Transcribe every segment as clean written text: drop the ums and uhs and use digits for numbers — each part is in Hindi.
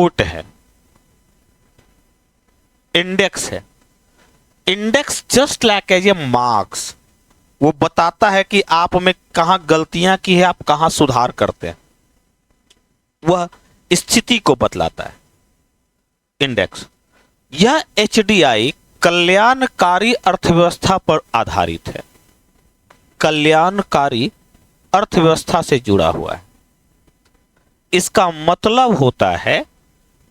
रिपोर्ट है, इंडेक्स है। Index just like as a marks, वो बताता है कि आप में कहां गलतियां की है, आप कहां सुधार करते हैं, वह स्थिति को बतलाता है इंडेक्स। यह एचडीआई कल्याणकारी अर्थव्यवस्था पर आधारित है, कल्याणकारी अर्थव्यवस्था से जुड़ा हुआ है। इसका मतलब होता है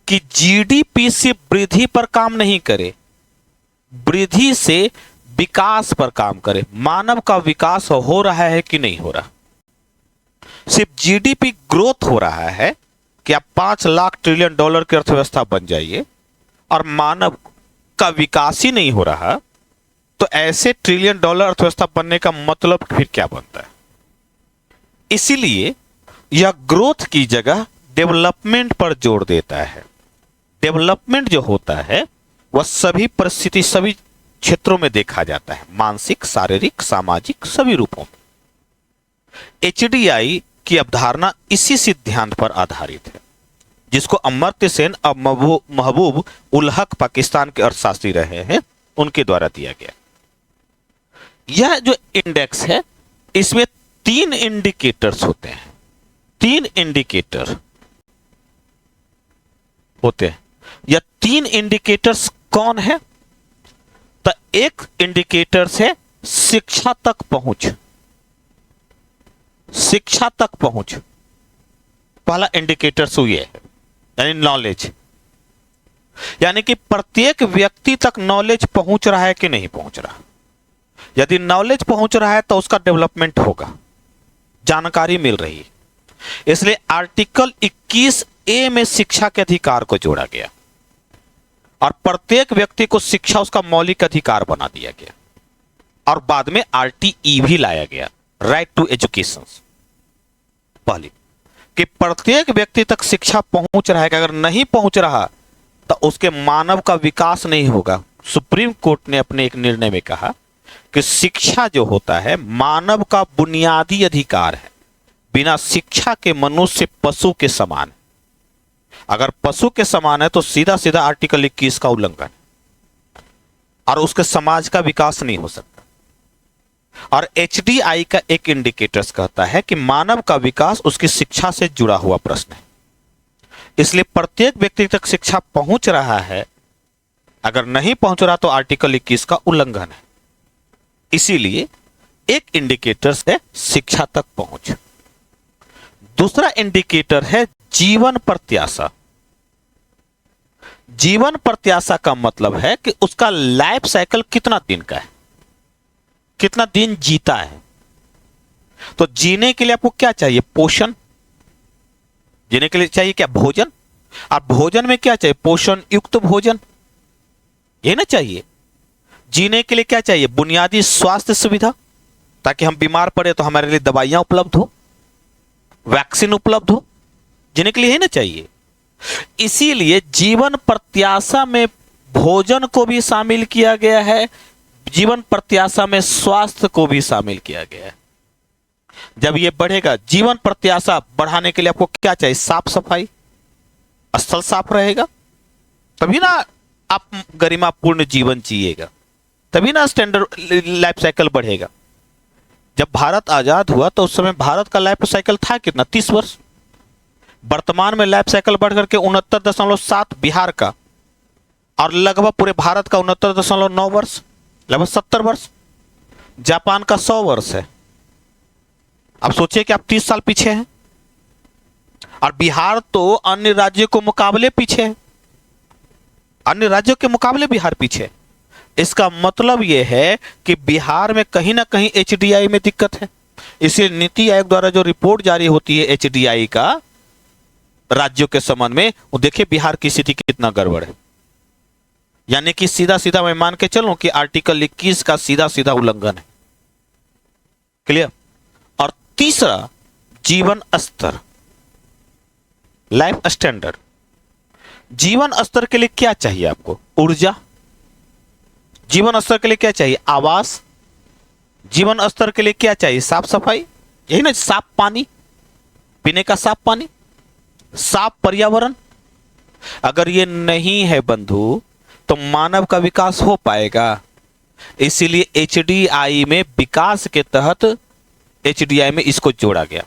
कि जीडीपी से वृद्धि पर काम नहीं करे, वृद्धि से विकास पर काम करे। मानव का विकास हो रहा है कि नहीं हो रहा? सिर्फ जीडीपी ग्रोथ हो रहा है कि आप 5 लाख ट्रिलियन डॉलर की अर्थव्यवस्था बन जाइए और मानव का विकास ही नहीं हो रहा, तो ऐसे ट्रिलियन डॉलर अर्थव्यवस्था बनने का मतलब फिर क्या बनता है? इसीलिए यह ग्रोथ की जगह डेवलपमेंट पर जोर देता है। डेवलपमेंट जो होता है वह सभी परिस्थिति, सभी क्षेत्रों में देखा जाता है, मानसिक, शारीरिक, सामाजिक, सभी रूपों में। एचडीआई की अवधारणा इसी सिद्धांत पर आधारित है, जिसको अमर्त्य सेन और महबूब उल हक पाकिस्तान के अर्थशास्त्री रहे हैं, उनके द्वारा दिया गया। यह जो इंडेक्स है, इसमें 3 इंडिकेटर्स होते हैं, 3 इंडिकेटर होते हैं। यह 3 इंडिकेटर्स कौन है? तो एक इंडिकेटर है शिक्षा तक पहुंच, शिक्षा तक पहुंच, पहला इंडिकेटर ये है, यानी नॉलेज, यानी कि प्रत्येक व्यक्ति तक नॉलेज पहुंच रहा है कि नहीं पहुंच रहा। यदि नॉलेज पहुंच रहा है तो उसका डेवलपमेंट होगा, जानकारी मिल रही है। इसलिए आर्टिकल 21A में शिक्षा के अधिकार को जोड़ा गया और प्रत्येक व्यक्ति को शिक्षा उसका मौलिक अधिकार बना दिया गया, और बाद में RTE भी लाया गया, राइट टू एजुकेशन। पहली कि प्रत्येक व्यक्ति तक शिक्षा पहुंच रहा है, कि अगर नहीं पहुंच रहा तो उसके मानव का विकास नहीं होगा। सुप्रीम कोर्ट ने अपने एक निर्णय में कहा कि शिक्षा जो होता है मानव का बुनियादी अधिकार है, बिना शिक्षा के मनुष्य पशु के समान है। अगर पशु के समान है तो सीधा सीधा आर्टिकल 21 का उल्लंघन, और उसके समाज का विकास नहीं हो सकता। और एचडीआई का एक इंडिकेटर्स कहता है कि मानव का विकास उसकी शिक्षा से जुड़ा हुआ प्रश्न है, इसलिए प्रत्येक व्यक्ति तक शिक्षा पहुंच रहा है, अगर नहीं पहुंच रहा तो आर्टिकल 21 का उल्लंघन है। इसीलिए एक इंडिकेटर्स है शिक्षा तक पहुंच। दूसरा इंडिकेटर है जीवन प्रत्याशा। जीवन प्रत्याशा का मतलब है कि उसका लाइफ साइकिल कितना दिन का है, कितना दिन जीता है। तो जीने के लिए आपको क्या चाहिए? पोषण। जीने के लिए चाहिए क्या? भोजन। और भोजन में क्या चाहिए? पोषण युक्त भोजन, ये ना चाहिए। जीने के लिए क्या चाहिए? बुनियादी स्वास्थ्य सुविधा, ताकि हम बीमार पड़े तो हमारे लिए दवाइयां उपलब्ध हो, वैक्सीन उपलब्ध हो, जीने के लिए है ना चाहिए। इसीलिए जीवन प्रत्याशा में भोजन को भी शामिल किया गया है, जीवन प्रत्याशा में स्वास्थ्य को भी शामिल किया गया है। जब ये बढ़ेगा, जीवन प्रत्याशा बढ़ाने के लिए आपको क्या चाहिए? साफ सफाई, स्थल साफ रहेगा, तभी ना आप गरिमापूर्ण जीवन जिएगा, तभी ना स्टैंडर्ड लाइफ साइकिल बढ़ेगा। जब भारत आजाद हुआ तो उस समय भारत का लाइफ साइकिल था कितना? 30 वर्ष। वर्तमान में लाइफ साइकिल बढ़ करके 69.7 बिहार का, और लगभग पूरे भारत का 69.9 वर्ष, लगभग 70 वर्ष। जापान का 100 वर्ष है। अब सोचिए कि आप 30 साल पीछे हैं, और बिहार तो अन्य राज्यों के मुकाबले पीछे है, अन्य राज्यों के मुकाबले बिहार पीछे है। इसका मतलब यह है कि बिहार में कहीं ना कहीं एचडीआई में दिक्कत है। इसलिए नीति आयोग द्वारा जो रिपोर्ट जारी होती है एचडीआई का राज्यों के संबंध में, वो देखिए बिहार की स्थिति कितना गड़बड़ है। यानी कि सीधा सीधा मैं मान के चलूं कि आर्टिकल 21 का सीधा सीधा उल्लंघन है। क्लियर? और तीसरा, जीवन स्तर, लाइफ स्टैंडर्ड। जीवन स्तर के लिए क्या चाहिए आपको? ऊर्जा। जीवन स्तर के लिए क्या चाहिए? आवास। जीवन स्तर के लिए क्या चाहिए? साफ सफाई, यही ना, साफ पानी, पीने का साफ पानी, साफ पर्यावरण, अगर ये नहीं है बंधु, तो मानव का विकास हो पाएगा? इसीलिए एचडीआई में विकास के तहत एचडीआई में इसको जोड़ा गया।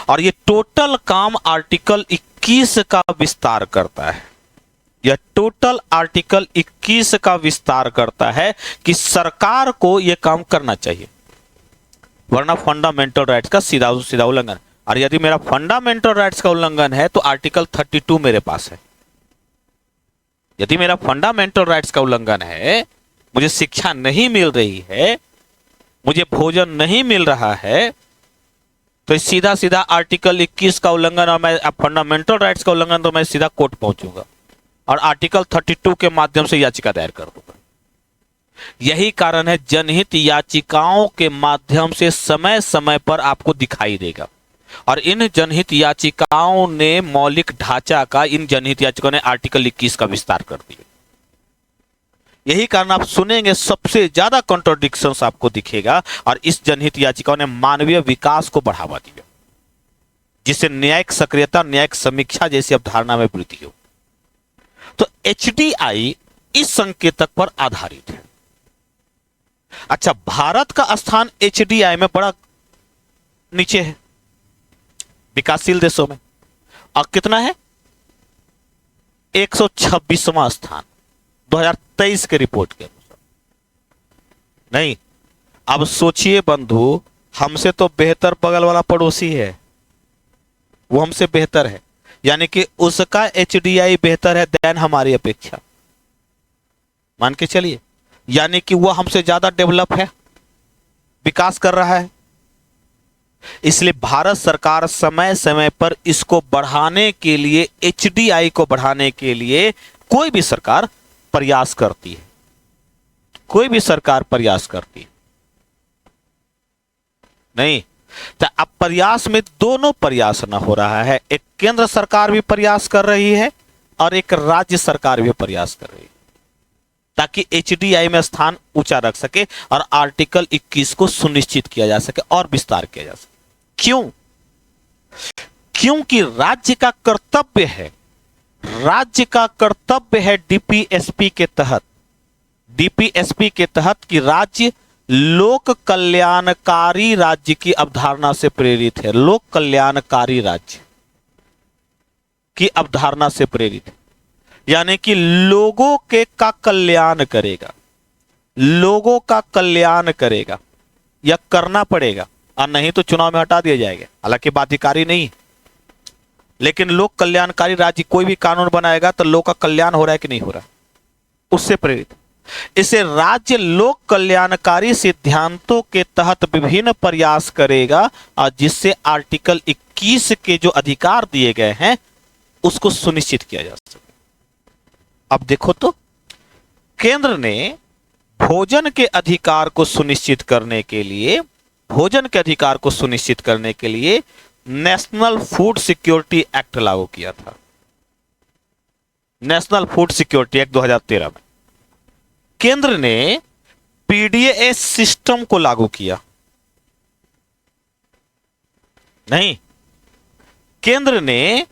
और ये टोटल काम आर्टिकल 21 का विस्तार करता है। यह टोटल आर्टिकल 21 का विस्तार करता है कि सरकार को यह काम करना चाहिए, वरना फंडामेंटल राइट्स का सीधा सीधा उल्लंघन। और यदि मेरा फंडामेंटल राइट्स का उल्लंघन है तो आर्टिकल 32 मेरे पास है। यदि मेरा फंडामेंटल राइट्स का उल्लंघन है, मुझे शिक्षा नहीं मिल रही है, मुझे भोजन नहीं मिल रहा है, तो सीधा सीधा आर्टिकल 21 का उल्लंघन और मैं फंडामेंटल राइट्स का उल्लंघन, तो मैं सीधा कोर्ट पहुंचूंगा और आर्टिकल 32 के माध्यम से याचिका दायर कर दूंगा। यही कारण है जनहित याचिकाओं के माध्यम से समय समय पर आपको दिखाई देगा। और इन जनहित याचिकाओं ने मौलिक ढांचा का, इन जनहित याचिकाओं ने आर्टिकल 21 का विस्तार कर दिया। यही कारण आप सुनेंगे सबसे ज्यादा कॉन्ट्रोडिक्शंस आपको दिखेगा। और इस जनहित याचिकाओं ने मानवीय विकास को बढ़ावा दिया, जिससे न्यायिक सक्रियता, न्यायिक समीक्षा जैसी अवधारणा में वृद्धि हो। तो एचडीआई इस संकेतक पर आधारित है। अच्छा, भारत का स्थान एचडीआई में बड़ा नीचे है विकासशील देशों में, और कितना है? 126वां स्थान 2023 के रिपोर्ट के अनुसार। नहीं, अब सोचिए बंधु, हमसे तो बेहतर बगल वाला पड़ोसी है, वो हमसे बेहतर है, यानी कि उसका एचडीआई बेहतर है देन हमारी अपेक्षा। मान के चलिए, यानी कि वो हमसे ज्यादा डेवलप है, विकास कर रहा है। इसलिए भारत सरकार समय समय पर इसको बढ़ाने के लिए, एचडीआई को बढ़ाने के लिए कोई भी सरकार प्रयास करती है, कोई भी सरकार प्रयास करती है। नहीं, तो अब प्रयास में दोनों प्रयास न हो रहा है। एक केंद्र सरकार भी प्रयास कर रही है और एक राज्य सरकार भी प्रयास कर रही है, ताकि एचडीआई में स्थान ऊंचा रख सके और आर्टिकल 21 को सुनिश्चित किया जा सके और विस्तार किया जा सके। क्यों? क्योंकि राज्य का कर्तव्य है, राज्य का कर्तव्य है डीपीएसपी के तहत, डीपीएसपी के तहत कि राज्य लोक कल्याणकारी राज्य की अवधारणा से प्रेरित है। लोक कल्याणकारी राज्य की अवधारणा से प्रेरित है, यानी कि लोगों के का कल्याण करेगा, लोगों का कल्याण करेगा। यह करना पड़ेगा, और नहीं तो चुनाव में हटा दिया जाएगा। हालांकि बाध्यकारी नहीं, लेकिन लोक कल्याणकारी राज्य कोई भी कानून बनाएगा तो लोग का कल्याण हो रहा है कि नहीं हो रहा, उससे प्रेरित। इसे राज्य लोक कल्याणकारी सिद्धांतों के तहत विभिन्न प्रयास करेगा, और जिससे आर्टिकल 21 के जो अधिकार दिए गए हैं उसको सुनिश्चित किया जा सके। अब देखो तो, केंद्र ने भोजन के अधिकार को सुनिश्चित करने के लिए, भोजन के अधिकार को सुनिश्चित करने के लिए नेशनल फूड सिक्योरिटी एक्ट लागू किया था। नेशनल फूड सिक्योरिटी एक्ट 2013 में केंद्र ने पीडीएस सिस्टम को लागू किया। नहीं, केंद्र ने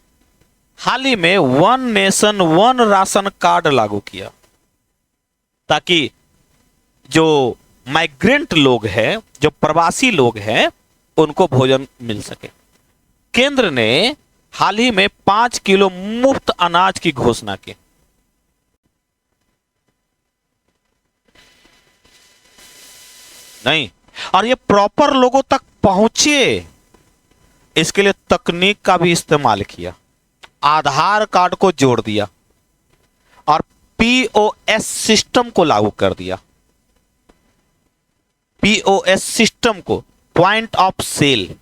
हाल ही में one nation one ration card लागू किया, ताकि जो माइग्रेंट लोग हैं, जो प्रवासी लोग हैं, उनको भोजन मिल सके। केंद्र ने हाल ही में 5 किलो मुफ्त अनाज की घोषणा की। नहीं, और ये प्रॉपर लोगों तक पहुंचे, इसके लिए तकनीक का भी इस्तेमाल किया। आधार कार्ड को जोड़ दिया और पीओएस सिस्टम को लागू कर दिया। पीओएस सिस्टम को, पॉइंट ऑफ सेल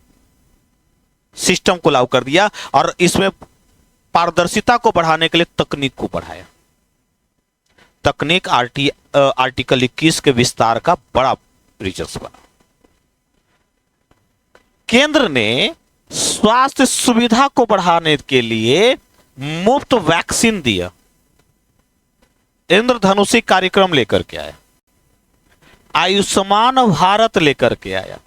सिस्टम को लागू कर दिया, और इसमें पारदर्शिता को बढ़ाने के लिए तकनीक को बढ़ाया। तकनीक आर्टिकल 21 के विस्तार का बड़ा रिजल्ट बना। केंद्र ने स्वास्थ्य सुविधा को बढ़ाने के लिए मुफ्त वैक्सीन दिया, इंद्रधनुषी कार्यक्रम लेकर के आया, आयुष्मान भारत लेकर के आया।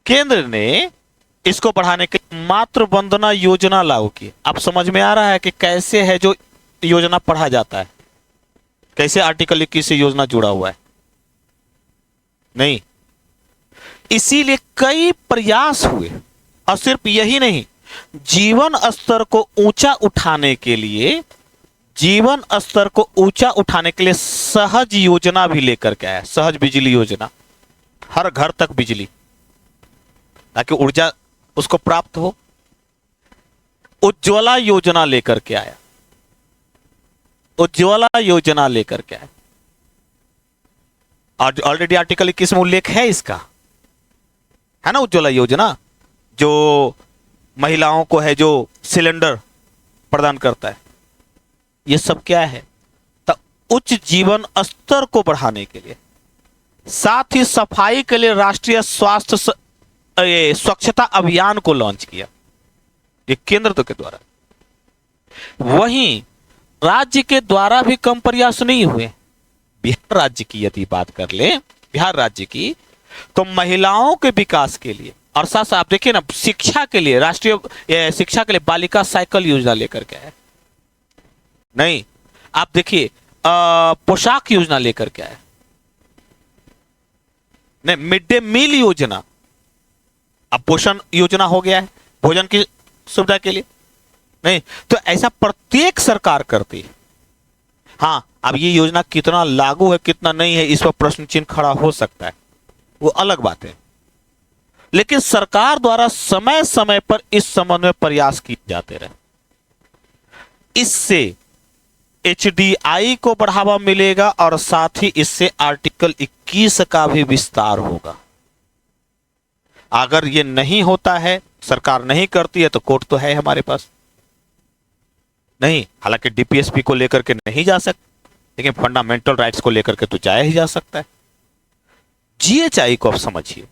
केंद्र ने इसको बढ़ाने के मातृ वंदना योजना लागू की। अब समझ में आ रहा है कि कैसे है जो योजना पढ़ा जाता है, कैसे आर्टिकल 21 से योजना जुड़ा हुआ है। नहीं, इसीलिए कई प्रयास हुए, और सिर्फ यही नहीं, जीवन स्तर को ऊंचा उठाने के लिए, जीवन स्तर को ऊंचा उठाने के लिए सहज योजना भी लेकर के आया। सहज बिजली योजना, हर घर तक बिजली, ताकि ऊर्जा उसको प्राप्त हो। उज्ज्वला योजना लेकर के आया, उज्ज्वला योजना लेकर के आया। और ऑलरेडी आर्टिकल 21 में उल्लेख है इसका, है ना। उज्ज्वला योजना जो महिलाओं को है, जो सिलेंडर प्रदान करता है, ये सब क्या है, तो उच्च जीवन स्तर को बढ़ाने के लिए, साथ ही सफाई के लिए राष्ट्रीय स्वास्थ्य स्वच्छता अभियान को लॉन्च किया, ये केंद्र तो के द्वारा। वहीं राज्य के द्वारा भी कम प्रयास नहीं हुए। बिहार राज्य की यदि बात कर ले, बिहार राज्य की, तो महिलाओं के विकास के लिए, और साथ साथ आप देखिए ना, शिक्षा के लिए, राष्ट्रीय शिक्षा के लिए बालिका साइकिल योजना लेकर के आए। नहीं, आप देखिए पोशाक योजना लेकर के आए। नहीं, मिड डे मील योजना, अब पोषण योजना हो गया है, भोजन की सुविधा के लिए। नहीं, तो ऐसा प्रत्येक सरकार करती है। हाँ, अब ये योजना कितना लागू है, कितना नहीं है, इस पर प्रश्न चिन्ह खड़ा हो सकता है, वो अलग बात है। लेकिन सरकार द्वारा समय समय पर इस संबंध में प्रयास किए जाते रहे। इससे एचडीआई को बढ़ावा मिलेगा और साथ ही इससे आर्टिकल 21 का भी विस्तार होगा। अगर ये नहीं होता है, सरकार नहीं करती है, तो कोर्ट तो है हमारे पास। नहीं, हालांकि डीपीएसपी को लेकर के नहीं जा सकते, लेकिन फंडामेंटल राइट्स को लेकर के तो जाया ही जा सकता है। जीएचआई को आप समझिए,